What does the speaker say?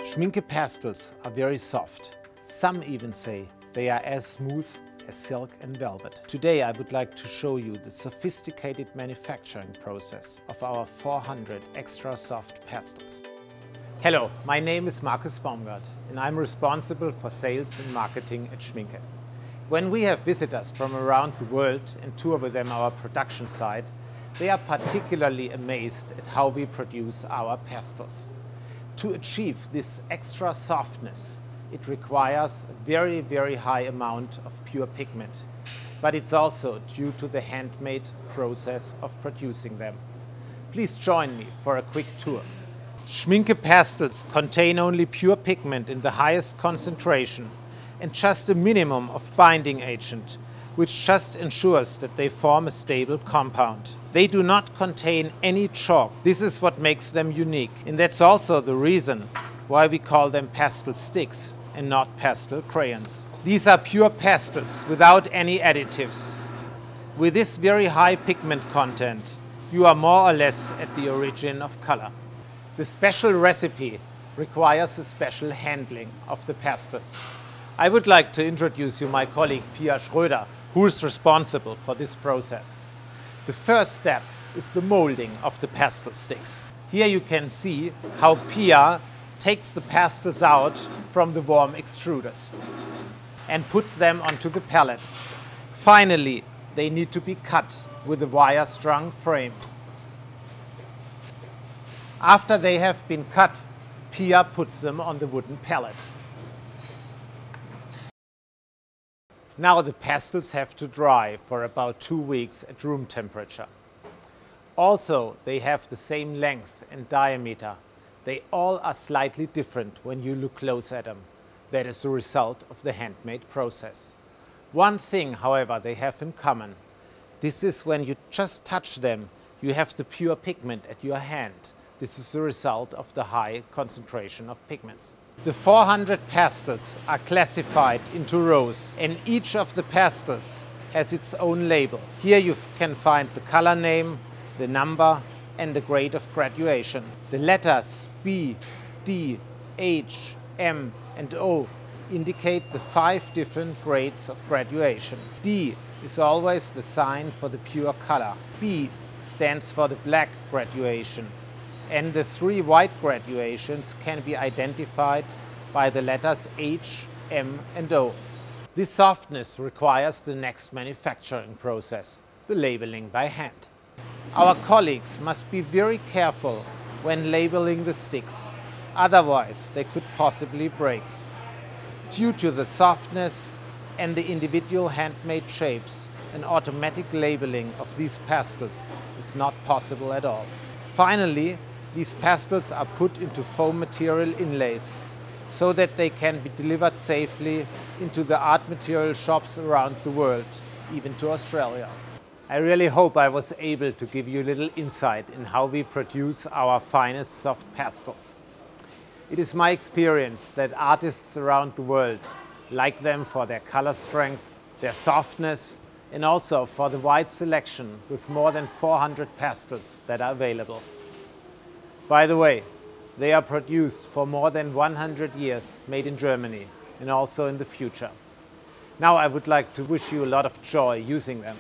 Schmincke pastels are very soft. Some even say they are as smooth as silk and velvet. Today I would like to show you the sophisticated manufacturing process of our 400 extra soft pastels. Hello, my name is Markus Baumgart and I'm responsible for sales and marketing at Schmincke. When we have visitors from around the world and tour with them our production site, they are particularly amazed at how we produce our pastels. To achieve this extra softness, it requires a very high amount of pure pigment, but it's also due to the handmade process of producing them. Please join me for a quick tour. Schmincke pastels contain only pure pigment in the highest concentration and just a minimum of binding agent, which just ensures that they form a stable compound. They do not contain any chalk. This is what makes them unique, and that's also the reason why we call them pastel sticks and not pastel crayons. These are pure pastels without any additives. With this very high pigment content, you are more or less at the origin of color. The special recipe requires a special handling of the pastels. I would like to introduce you my colleague Pia Schröder, who is responsible for this process. The first step is the molding of the pastel sticks. Here you can see how Pia takes the pastels out from the warm extruders and puts them onto the pallet. Finally, they need to be cut with a wire-strung frame. After they have been cut, Pia puts them on the wooden pallet. Now the pastels have to dry for about 2 weeks at room temperature. Also, they have the same length and diameter. They all are slightly different when you look close at them. That is a result of the handmade process. One thing, however, they have in common. This is when you just touch them, you have the pure pigment at your hand. This is the result of the high concentration of pigments. The 400 pastels are classified into rows, and each of the pastels has its own label. Here you can find the color name, the number and the grade of graduation. The letters B, D, H, M and O indicate the 5 different grades of graduation. D is always the sign for the pure color. B stands for the black graduation. And the 3 white graduations can be identified by the letters H, M and O. This softness requires the next manufacturing process, the labeling by hand. Our colleagues must be very careful when labeling the sticks, otherwise they could possibly break. Due to the softness and the individual handmade shapes, an automatic labeling of these pastels is not possible at all. Finally, these pastels are put into foam material inlays so that they can be delivered safely into the art material shops around the world, even to Australia. I really hope I was able to give you a little insight in how we produce our finest soft pastels. It is my experience that artists around the world like them for their color strength, their softness, and also for the wide selection with more than 400 pastels that are available. By the way, they are produced for more than 100 years, made in Germany, and also in the future. Now I would like to wish you a lot of joy using them.